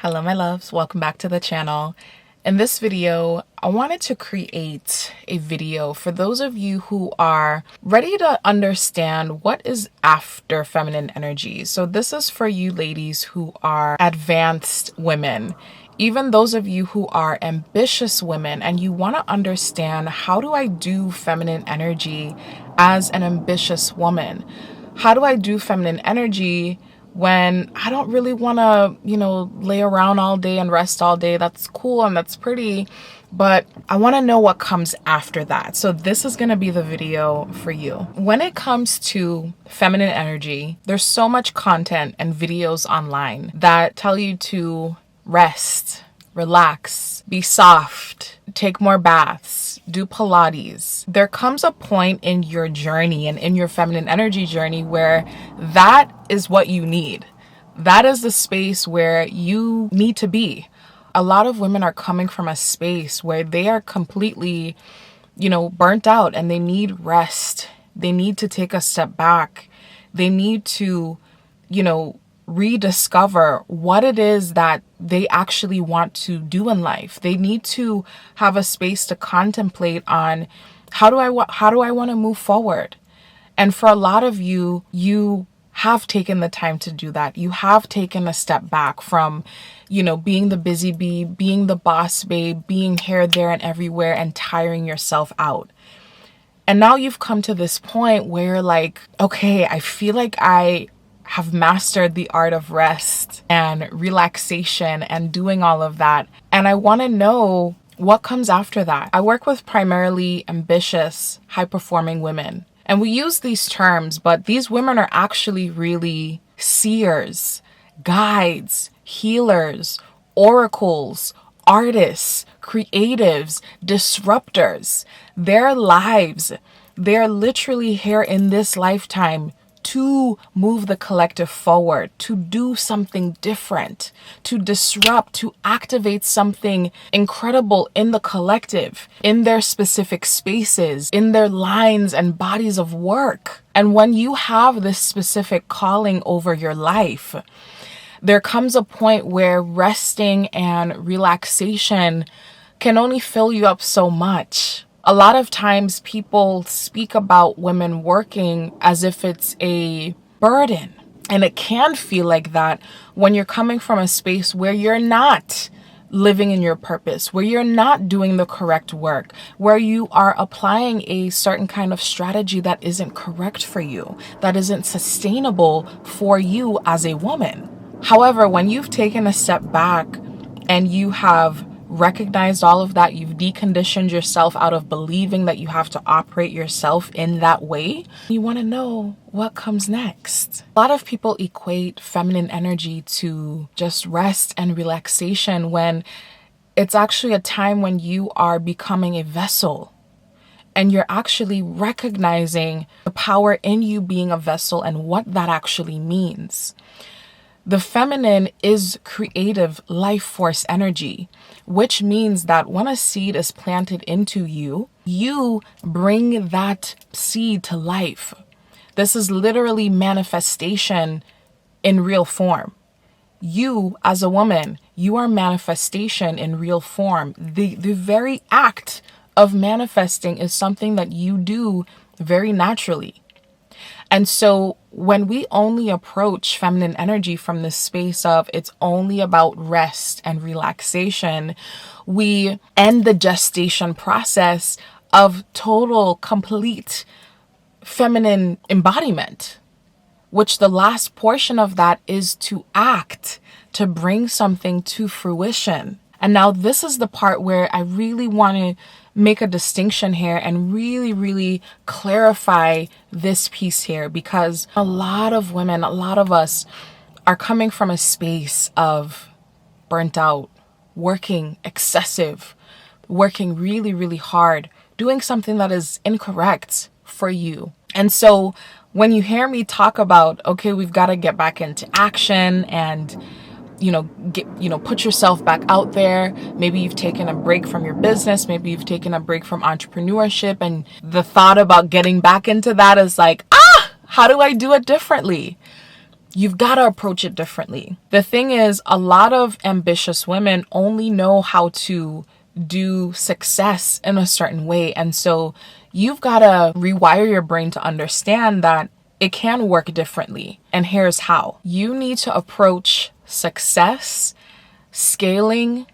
Hello my loves, welcome back to the channel. In this video, I wanted to create a video for those of you who are ready to understand what is after feminine energy. So this is for you ladies who are advanced women, even those of you who are ambitious women and you want to understand, how do I do feminine energy as an ambitious woman? How do I do feminine energy when I don't really want to, lay around all day and rest all day? That's cool and that's pretty, but I want to know what comes after that. So this is going to be the video for you. When it comes to feminine energy, there's so much content and videos online that tell you to rest, relax, be soft, take more baths, do Pilates. There comes a point in your journey and in your feminine energy journey where that is what you need. That is the space where you need to be. A lot of women are coming from a space where they are completely, burnt out and they need rest. They need to take a step back. They need to, rediscover what it is that they actually want to do in life. They need to have a space to contemplate on how do I want to move forward. And for a lot of you, you have taken the time to do that. You have taken a step back from, being the busy bee, being the boss babe, being here, there, and everywhere, and tiring yourself out. And now you've come to this point where okay, I feel like I have mastered the art of rest and relaxation and doing all of that. And I want to know what comes after that. I work with primarily ambitious, high-performing women. And we use these terms, but these women are actually really seers, guides, healers, oracles, artists, creatives, disruptors. Their lives, they're literally here in this lifetime to move the collective forward, to do something different, to disrupt, to activate something incredible in the collective, in their specific spaces, in their lines and bodies of work. And when you have this specific calling over your life, there comes a point where resting and relaxation can only fill you up so much. A lot of times people speak about women working as if it's a burden. And it can feel like that when you're coming from a space where you're not living in your purpose, where you're not doing the correct work, where you are applying a certain kind of strategy that isn't correct for you, that isn't sustainable for you as a woman. However, when you've taken a step back and you have recognized all of that, you've deconditioned yourself out of believing that you have to operate yourself in that way, you want to know what comes next. A lot of people equate feminine energy to just rest and relaxation when it's actually a time when you are becoming a vessel and you're actually recognizing the power in you being a vessel and what that actually means. The feminine is creative life force energy, which means that when a seed is planted into you, you bring that seed to life. This is literally manifestation in real form. You, as a woman, you are manifestation in real form. The very act of manifesting is something that you do very naturally. And so when we only approach feminine energy from this space of it's only about rest and relaxation, we end the gestation process of total, complete feminine embodiment, which the last portion of that is to act, to bring something to fruition. And now this is the part where I really want to make a distinction here and really, really clarify this piece here, because a lot of women, a lot of us are coming from a space of burnt out, working excessive, working really, really hard, doing something that is incorrect for you. And so when you hear me talk about, okay, we've got to get back into action and put yourself back out there. Maybe you've taken a break from your business. Maybe you've taken a break from entrepreneurship. And the thought about getting back into that is how do I do it differently? You've got to approach it differently. The thing is, a lot of ambitious women only know how to do success in a certain way. And so you've got to rewire your brain to understand that it can work differently. And here's how. You need to approach success, scaling,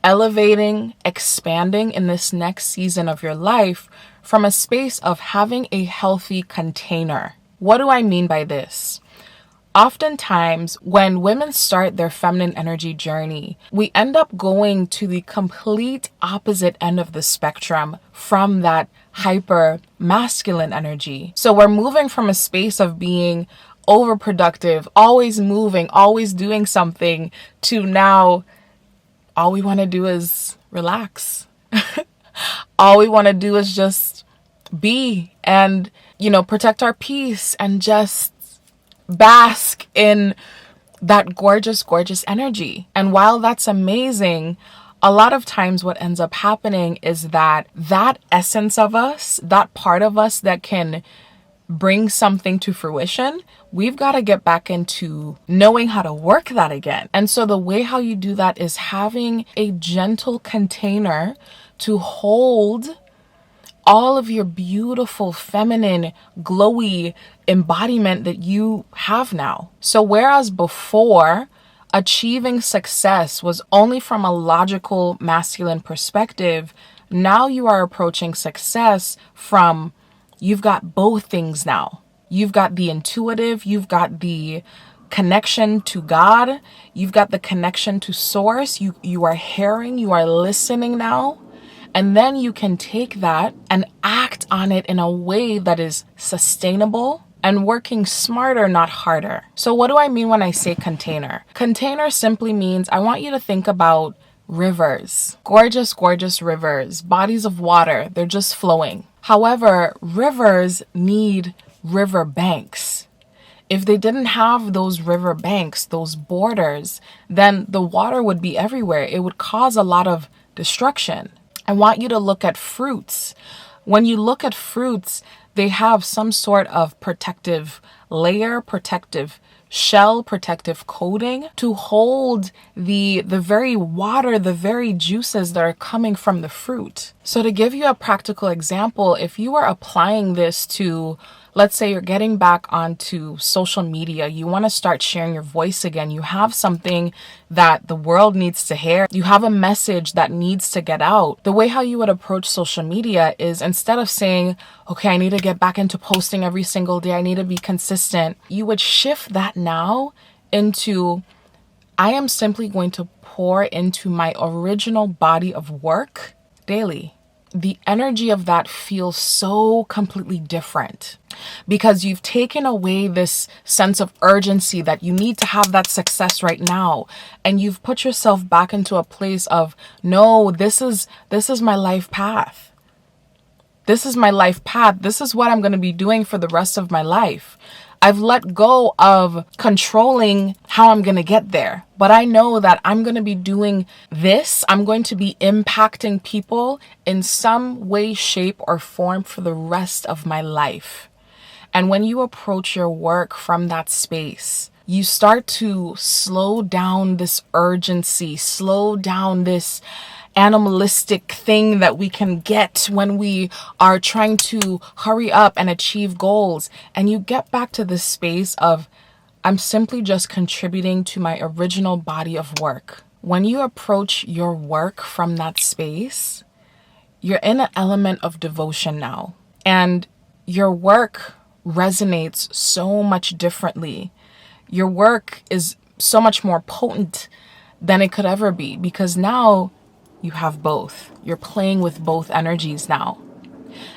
elevating, expanding in this next season of your life from a space of having a healthy container. What do I mean by this? Oftentimes, when women start their feminine energy journey, we end up going to the complete opposite end of the spectrum from that hyper masculine energy. So we're moving from a space of being overproductive, always moving, always doing something, to now all we want to do is relax. All we want to do is just be and, protect our peace and just bask in that gorgeous, gorgeous energy. And while that's amazing, a lot of times what ends up happening is that essence of us, that part of us that can bring something to fruition, we've got to get back into knowing how to work that again. And so the way how you do that is having a gentle container to hold all of your beautiful, feminine, glowy embodiment that you have now. So whereas before, achieving success was only from a logical masculine perspective, now you are approaching success from, you've got both things now. You've got the intuitive, you've got the connection to God, you've got the connection to source, you are hearing, you are listening now. And then you can take that and act on it in a way that is sustainable and working smarter, not harder. So what do I mean when I say container? Container simply means I want you to think about rivers, gorgeous, gorgeous rivers, bodies of water. They're just flowing. However, rivers need river banks. If they didn't have those river banks, those borders, then the water would be everywhere. It would cause a lot of destruction. I want you to look at fruits. When you look at fruits, they have some sort of protective layer, protective shell, protective coating to hold the very water, the very juices that are coming from the fruit. So to give you a practical example, if you are applying this to, let's say you're getting back onto social media, you want to start sharing your voice again, you have something that the world needs to hear, you have a message that needs to get out. The way how you would approach social media is, instead of saying, okay, I need to get back into posting every single day, I need to be consistent, you would shift that now into, I am simply going to pour into my original body of work daily. The energy of that feels so completely different because you've taken away this sense of urgency that you need to have that success right now. And you've put yourself back into a place of, no, this is my life path. This is my life path. This is what I'm going to be doing for the rest of my life. I've let go of controlling how I'm going to get there, but I know that I'm going to be doing this. I'm going to be impacting people in some way, shape, or form for the rest of my life. And when you approach your work from that space, you start to slow down this urgency, slow down this animalistic thing that we can get when we are trying to hurry up and achieve goals. And you get back to this space of, I'm simply just contributing to my original body of work. When you approach your work from that space, you're in an element of devotion now. And your work resonates so much differently. Your work is so much more potent than it could ever be, because now you have both. You're playing with both energies now.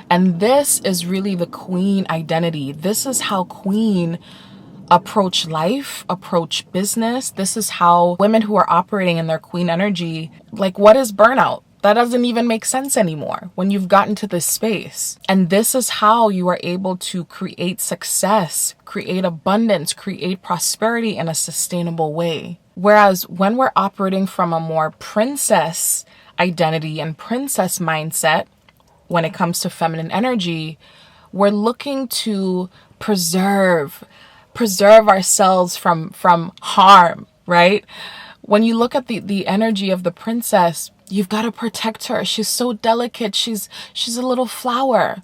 And this is really the queen identity. This is how queen approach life, approach business. This is how women who are operating in their queen energy, like, what is burnout? That doesn't even make sense anymore when you've gotten to this space. And this is how you are able to create success, create abundance, create prosperity in a sustainable way. Whereas when we're operating from a more princess identity and princess mindset, when it comes to feminine energy, we're looking to preserve, preserve ourselves from harm, right? When you look at the energy of the princess, you've got to protect her. She's so delicate. She's a little flower.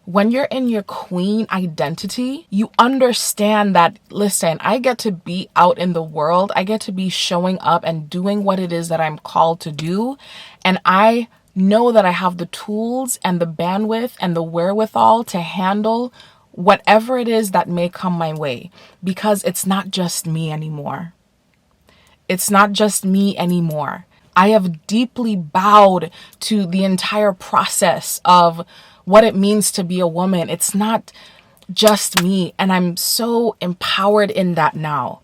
When you're in your queen identity, you understand that, listen, I get to be out in the world. I get to be showing up and doing what it is that I'm called to do. And I know that I have the tools and the bandwidth and the wherewithal to handle whatever it is that may come my way, because it's not just me anymore. It's not just me anymore. I have deeply bowed to the entire process of what it means to be a woman. It's not just me, and I'm so empowered in that now.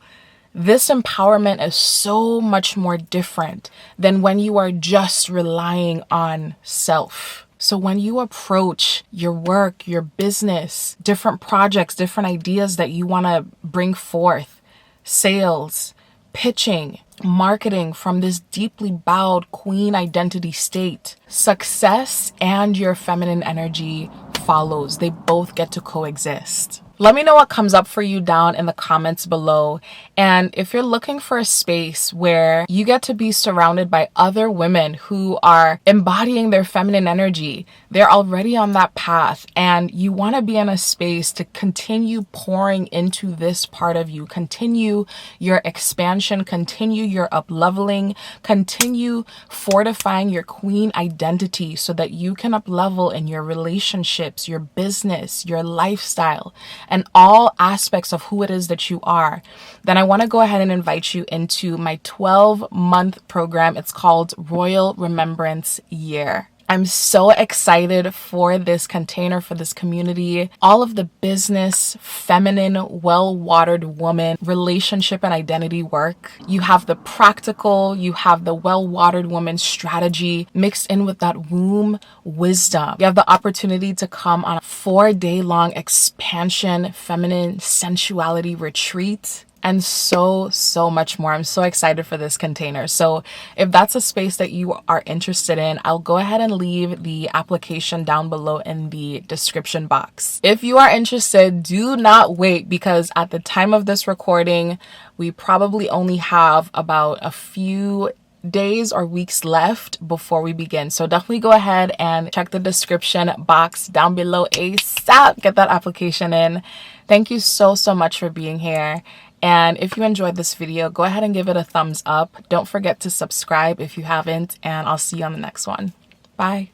This empowerment is so much more different than when you are just relying on self. So when you approach your work, your business, different projects, different ideas that you want to bring forth, sales, pitching, marketing from this deeply bowed queen identity state, success and your feminine energy follows. They both get to coexist. Let me know what comes up for you down in the comments below. And if you're looking for a space where you get to be surrounded by other women who are embodying their feminine energy, they're already on that path, and you want to be in a space to continue pouring into this part of you, continue your expansion, continue your up-leveling, continue fortifying your queen identity so that you can up-level in your relationships, your business, your lifestyle, and all aspects of who it is that you are, then I want to go ahead and invite you into my 12-month program. It's called Royal Remembrance Year. I'm so excited for this container, for this community. All of the business, feminine, well-watered woman, relationship and identity work. You have the practical, you have the well-watered woman strategy mixed in with that womb wisdom. You have the opportunity to come on a 4-day-long expansion, feminine sensuality retreat, and so much more. I'm so excited for this container. So if that's a space that you are interested in, I'll go ahead and leave the application down below in the description box. If you are interested, do not wait, because at the time of this recording, we probably only have about a few days or weeks left before we begin. So definitely go ahead and check the description box down below ASAP. Get that application in. Thank you so much for being here. And if you enjoyed this video, go ahead and give it a thumbs up. Don't forget to subscribe if you haven't, and I'll see you on the next one. Bye.